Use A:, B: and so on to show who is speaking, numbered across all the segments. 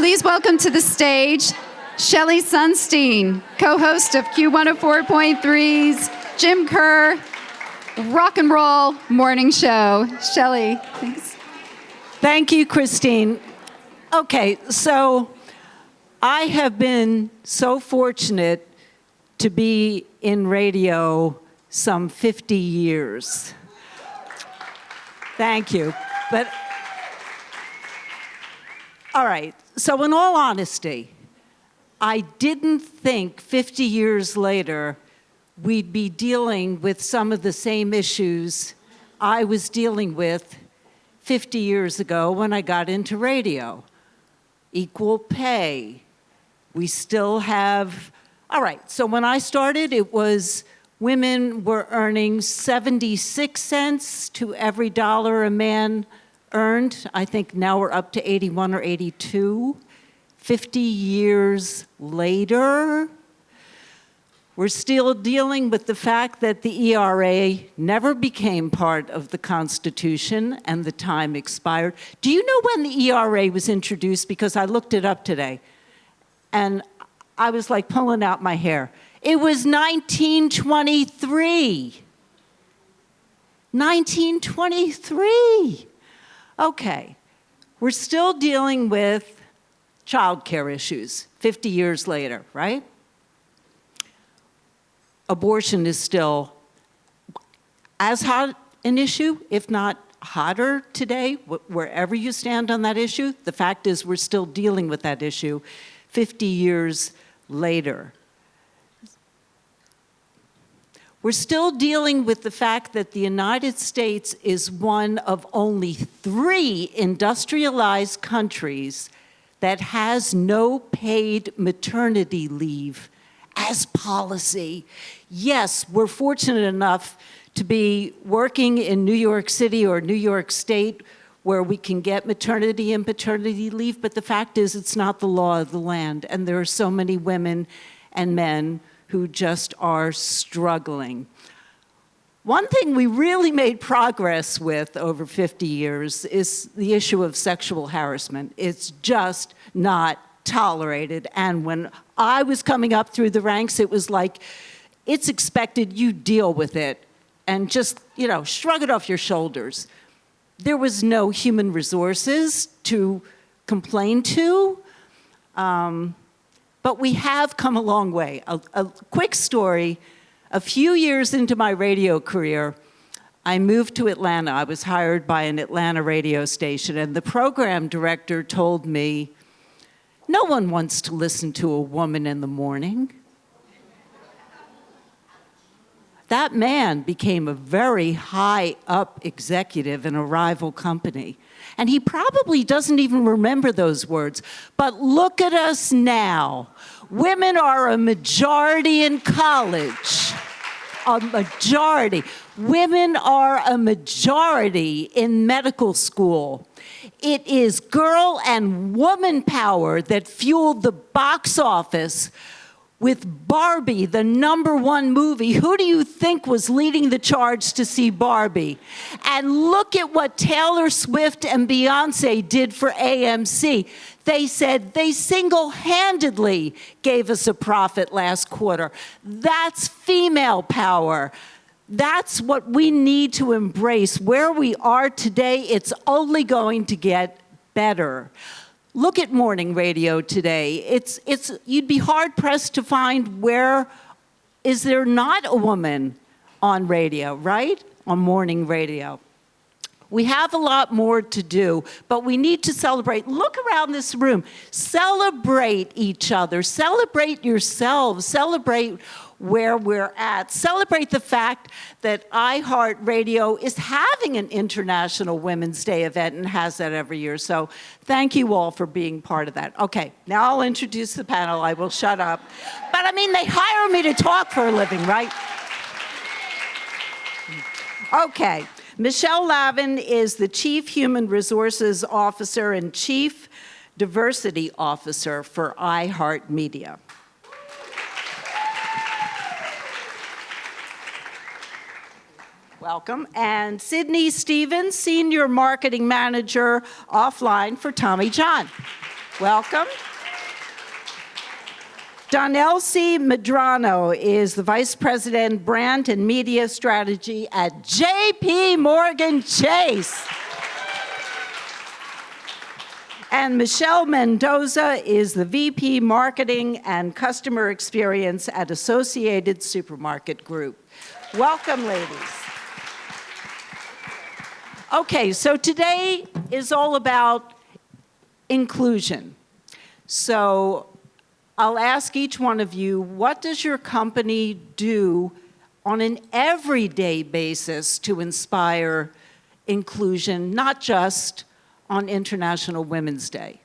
A: Please welcome to the stage Shelli Sonstein, co-host of Q104.3's Jim Kerr Rock and Roll Morning Show. Shelli, thanks.
B: Thank you, Christine. Okay, so I have been so fortunate to be in radio some 50 years. Thank you. But, all right, so in all honesty, I didn't think 50 years later we'd be dealing with some of the same issues I was dealing with 50 years ago when I got into radio. Equal pay. We still have, all right, so when I started, it was women were earning 76 cents to every dollar a man earned. I think now we're up to 81 or 82. 50 years later, we're still dealing with the fact that the ERA never became part of the Constitution and the time expired. Do you know when the ERA was introduced? Because I looked it up today, and I was like pulling out my hair. It was 1923. 1923. Okay, we're still dealing with childcare issues 50 years later, right? Abortion is still as hot an issue, if not hotter today, wherever you stand on that issue. The fact is we're still dealing with that issue 50 years later. We're still dealing with the fact that the United States is one of only 3 industrialized countries that has no paid maternity leave as policy. Yes, we're fortunate enough to be working in New York City or New York State where we can get maternity and paternity leave, but the fact is it's not the law of the land, and there are so many women and men who just are struggling. One thing we really made progress with over 50 years is the issue of sexual harassment. It's just not tolerated. And when I was coming up through the ranks, it was like, it's expected you deal with it and just, shrug it off your shoulders. There was no human resources to complain to. But we have come a long way. A quick story, a few years into my radio career, I moved to Atlanta. I was hired by an Atlanta radio station, and the program director told me, no one wants to listen to a woman in the morning. That man became a very high-up executive in a rival company. And he probably doesn't even remember those words. But look at us now. Women are a majority in college. A majority. Women are a majority in medical school. It is girl and woman power that fueled the box office with Barbie, the #1 movie. Who do you think was leading the charge to see Barbie? And look at what Taylor Swift and Beyonce did for AMC. They said they single-handedly gave us a profit last quarter. That's female power. That's what we need to embrace. Where we are today, it's only going to get better. Look at morning radio today. You'd be hard-pressed to find where is there not a woman on radio, right? On morning radio. We have a lot more to do, but we need to celebrate. Look around this room. Celebrate each other. Celebrate yourselves. Celebrate where we're at. Celebrate the fact that iHeartRadio is having an International Women's Day event and has that every year. So thank you all for being part of that. Okay, now I'll introduce the panel. I will shut up. But I mean, they hire me to talk for a living, right? Okay, Michelle Lavin is the Chief Human Resources Officer and Chief Diversity Officer for iHeartMedia. Welcome. And Sydney Stevens, Senior Marketing Manager offline for Tommy John. Welcome. Donelsi Medrano is the Vice President, Brand and Media Strategy at J.P. Morgan Chase. And Michelle Mendoza is the VP Marketing and Customer Experience at Associated Supermarket Group. Welcome, ladies. Okay, so today is all about inclusion. So I'll ask each one of you, what does your company do on an everyday basis to inspire inclusion, not just on International Women's Day?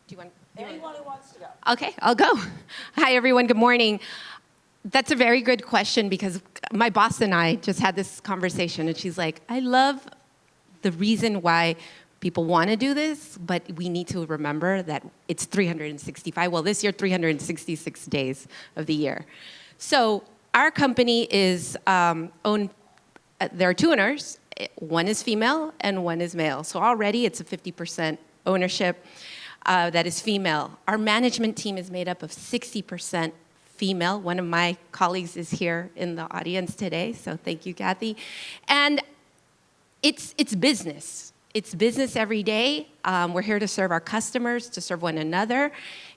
C: Do you want?
B: Anyone who wants to go.
C: Okay, I'll go. Hi, everyone. Good morning. That's a very good question because my boss and I just had this conversation, and she's like, I love the reason why people want to do this, but we need to remember that it's 365, well, this year, 366 days of the year. So our company is owned, there are two owners. One is female and one is male. So already it's a 50% ownership that is female. Our management team is made up of 60% female. One of my colleagues is here in the audience today, so thank you, Kathy. And it's business. It's business every day. We're here to serve our customers, to serve one another.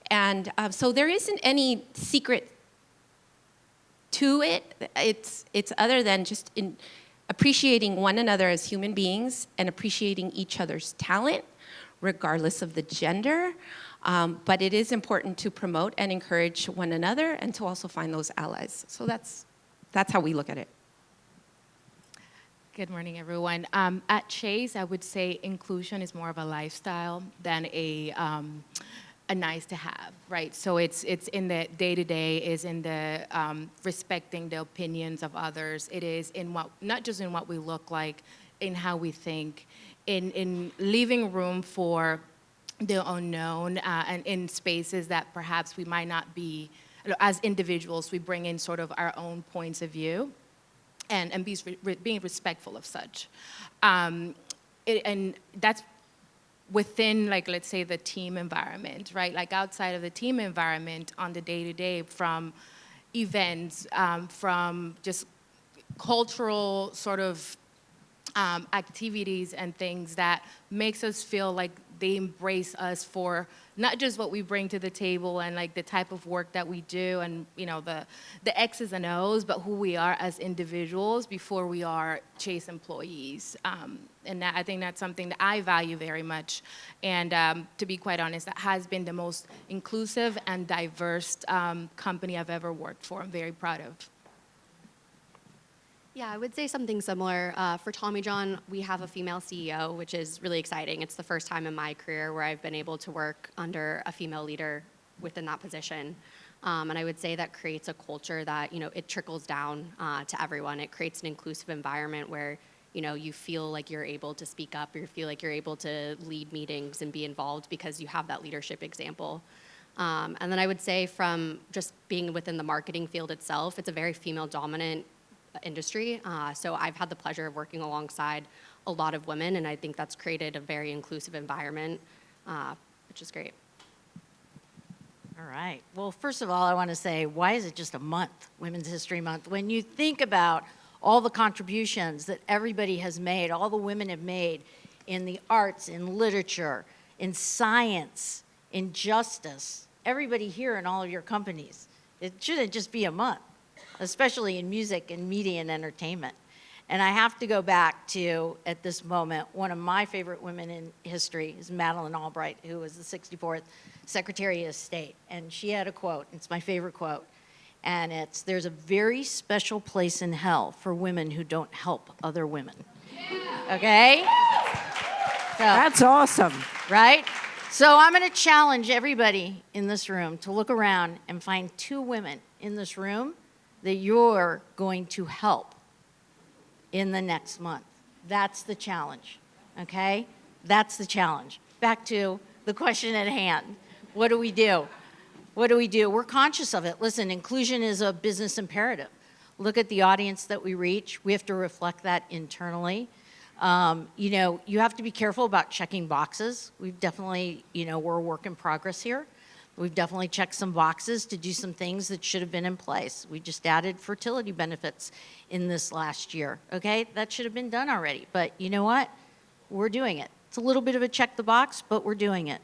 C: And so there isn't any secret to it. It's other than just appreciating one another as human beings and appreciating each other's talent, regardless of the gender. But it is important to promote and encourage one another and to also find those allies. So that's how we look at it.
D: Good morning, everyone. At Chase, I would say inclusion is more of a lifestyle than a nice to have, right? So it's in the day-to-day, is in the respecting the opinions of others. It is in what, not just in what we look like, in how we think, in leaving room for the unknown, and in spaces that perhaps we might not be, as individuals, we bring in sort of our own points of view. And being respectful of such. And that's within, like, let's say, the team environment, right? Like outside of the team environment on the day-to-day, from events, from just cultural sort of activities and things that makes us feel like they embrace us for not just what we bring to the table and like the type of work that we do and, you know, the X's and O's, but who we are as individuals before we are Chase employees. And I think that's something that I value very much. And to be quite honest, that has been the most inclusive and diverse company I've ever worked for. I'm very proud of.
E: Yeah, I would say something similar. For Tommy John, we have a female CEO, which is really exciting. It's the first time in my career where I've been able to work under a female leader within that position. And I would say that creates a culture that, you know, it trickles down to everyone. It creates an inclusive environment where, you know, you feel like you're able to speak up, or you feel like you're able to lead meetings and be involved because you have that leadership example. And then I would say from just being within the marketing field itself, it's a very female-dominant industry. So I've had the pleasure of working alongside a lot of women, and I think that's created a very inclusive environment, which is great.
F: All right. Well, first of all, I want to say, why is it just a month, Women's History Month? When you think about all the contributions that everybody has made, all the women have made in the arts, in literature, in science, in justice, everybody here in all of your companies, it shouldn't just be a month, especially in music and media and entertainment. And I have to go back to, at this moment, one of my favorite women in history is Madeleine Albright, who was the 64th Secretary of State. And she had a quote, it's my favorite quote, and it's, "There's a very special place in hell for women who don't help other women." Yeah. Okay? So,
B: That's awesome.
F: right? So I'm going to challenge everybody in this room to look around and find 2 women in this room that you're going to help in the next month. That's the challenge, okay? That's the challenge. Back to the question at hand. What do we do? What do we do? We're conscious of it. Listen, inclusion is a business imperative. Look at the audience that we reach. We have to reflect that internally. You have to be careful about checking boxes. We've definitely, we're a work in progress here. We've definitely checked some boxes to do some things that should have been in place. We just added fertility benefits in this last year, okay? That should have been done already, but you know what? We're doing it. It's a little bit of a check the box, but we're doing it.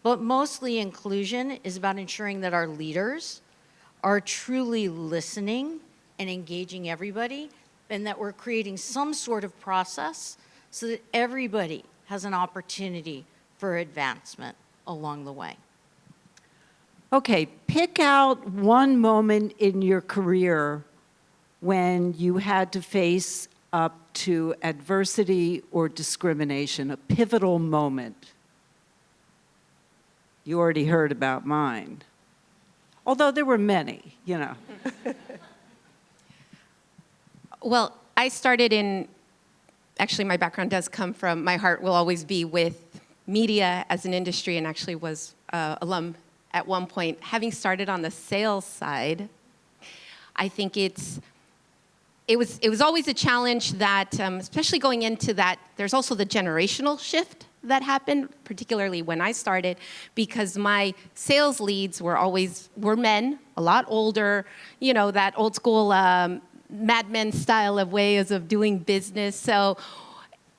F: But mostly inclusion is about ensuring that our leaders are truly listening and engaging everybody, and that we're creating some sort of process so that everybody has an opportunity for advancement along the way.
B: Okay, pick out one moment in your career when you had to face up to adversity or discrimination, a pivotal moment. You already heard about mine, although there were many,
C: Well, I started actually my background does come from, my heart will always be with media as an industry, and actually was alum at one point. Having started on the sales side, I think it was always a challenge that, especially going into that, there's also the generational shift that happened, particularly when I started, because my sales leads were men, a lot older, that old school Mad Men style of ways of doing business. So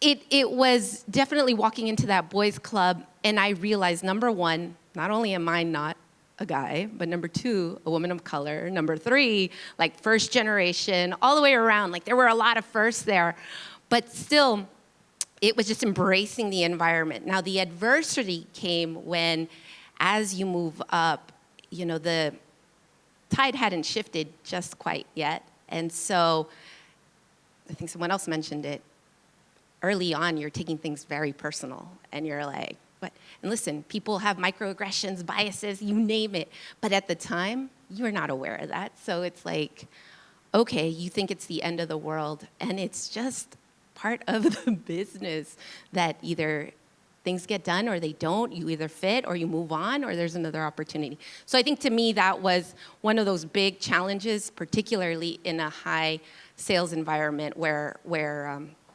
C: it was definitely walking into that boys' club, and I realized, number one, not only am I not a guy, but number two, a woman of color. Number three, like first generation, all the way around. Like there were a lot of firsts there, but still, it was just embracing the environment. Now the adversity came when, as you move up, the tide hadn't shifted just quite yet. And so, I think someone else mentioned it, early on, you're taking things very personal, and you're like, what? And listen, people have microaggressions, biases, you name it. But at the time, you're not aware of that. So it's like, okay, you think it's the end of the world, and it's just part of the business that either things get done or they don't. You either fit or you move on, or there's another opportunity. So I think to me, that was one of those big challenges, particularly in a high sales environment where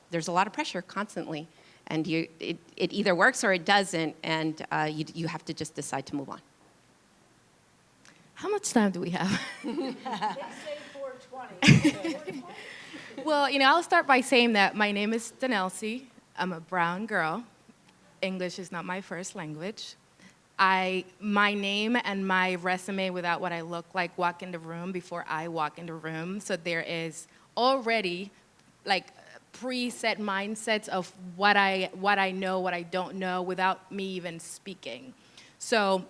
C: there's a lot of pressure constantly. And it either works or it doesn't, and you have to just decide to move on.
D: How much time do we have?
F: They say 4:20.
D: Well, I'll start by saying that my name is Danelsi. I'm a brown girl. English is not my first language. My name and my resume without what I look like walk in the room before I walk in the room. So there is already preset mindsets of what I know, what I don't know, without me even speaking. So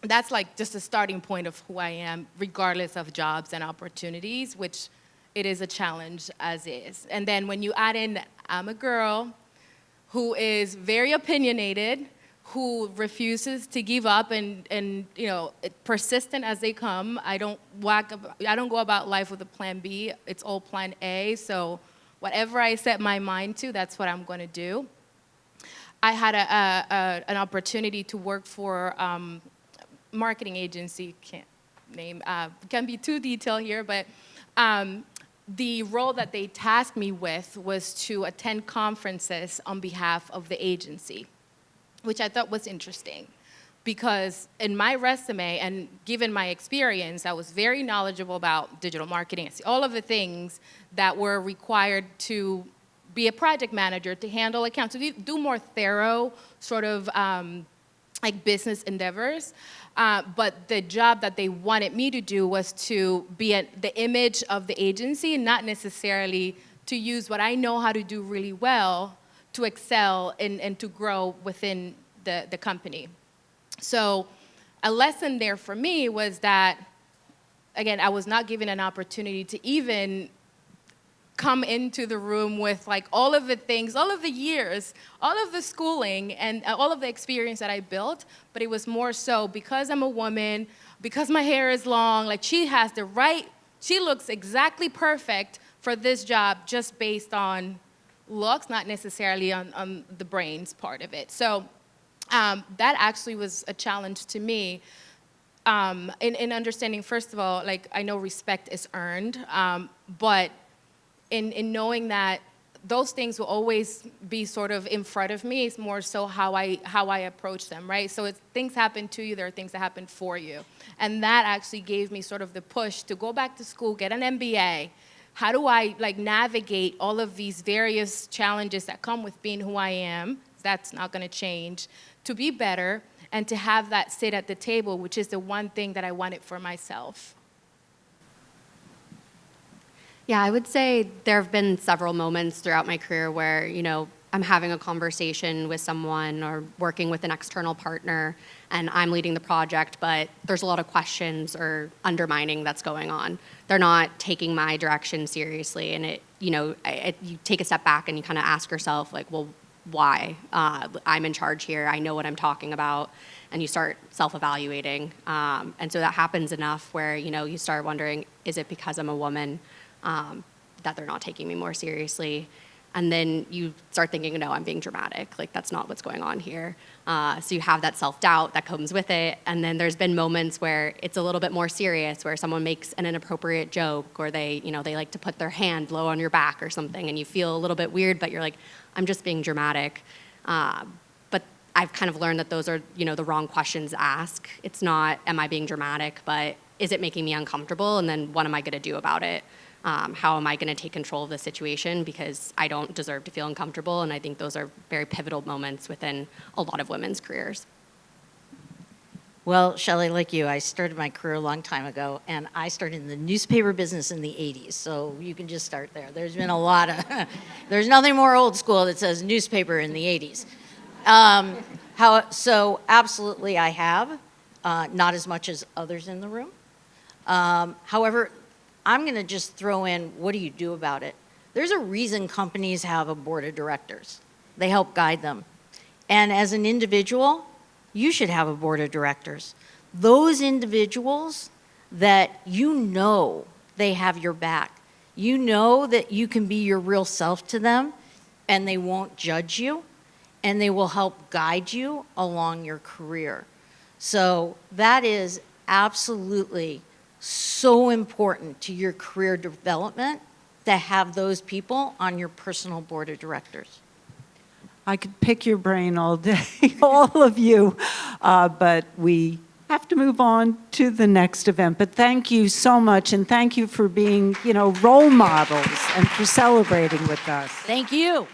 D: that's just a starting point of who I am, regardless of jobs and opportunities, which it is a challenge as is. And then when you add in, I'm a girl who is very opinionated, who refuses to give up, and persistent as they come. I don't go about life with a plan B. It's all plan A. So whatever I set my mind to, that's what I'm going to do. I had an opportunity to work for marketing agency. Can't be too detailed here, but the role that they tasked me with was to attend conferences on behalf of the agency, which I thought was interesting. Because in my resume, and given my experience, I was very knowledgeable about digital marketing, all of the things that were required to be a project manager, to handle accounts, to do more thorough sort of business endeavors. But the job that they wanted me to do was to be the image of the agency, and not necessarily to use what I know how to do really well to excel and to grow within the company. So a lesson there for me was that, again, I was not given an opportunity to even come into the room with all of the things, all of the years, all of the schooling, and all of the experience that I built. But it was more so because I'm a woman, because my hair is long, she looks exactly perfect for this job just based on looks, not necessarily on the brains part of it. So that actually was a challenge to me in understanding, first of all, I know respect is earned, but in knowing that those things will always be sort of in front of me. It's more so how I approach them, right? So it's things happen to you, there are things that happen for you. And that actually gave me sort of the push to go back to school, get an MBA. How do I navigate all of these various challenges that come with being who I am? That's not going to change. To be better and to have that sit at the table, which is the one thing that I wanted for myself.
E: Yeah, I would say there have been several moments throughout my career where, I'm having a conversation with someone or working with an external partner and I'm leading the project, but there's a lot of questions or undermining that's going on. They're not taking my direction seriously, and you take a step back and you kind of ask yourself, well, why? I'm in charge here. I know what I'm talking about. And you start self-evaluating. And so that happens enough where, you start wondering, is it because I'm a woman that they're not taking me more seriously? And then you start thinking, no, I'm being dramatic. That's not what's going on here. So you have that self-doubt that comes with it. And then there's been moments where it's a little bit more serious, where someone makes an inappropriate joke, or they like to put their hand low on your back or something, and you feel a little bit weird, but you're like, I'm just being dramatic. But I've kind of learned that those are, the wrong questions to ask. It's not, am I being dramatic, but is it making me uncomfortable? And then what am I going to do about it? How am I going to take control of the situation? Because I don't deserve to feel uncomfortable. And I think those are very pivotal moments within a lot of women's careers.
F: Well, Shelli, like you, I started my career a long time ago, and I started in the newspaper business in the 80s, so you can just start there. There's been a lot of, there's nothing more old school that says newspaper in the 80s. So absolutely I have, not as much as others in the room. However, I'm going to just throw in, what do you do about it? There's a reason companies have a board of directors. They help guide them. And as an individual, you should have a board of directors. Those individuals that they have your back. You know that you can be your real self to them, and they won't judge you, and they will help guide you along your career. So that is absolutely so important to your career development, to have those people on your personal board of directors.
B: I could pick your brain all day, all of you, but we have to move on to the next event. But thank you so much, and thank you for being, role models and for celebrating with us.
F: Thank you.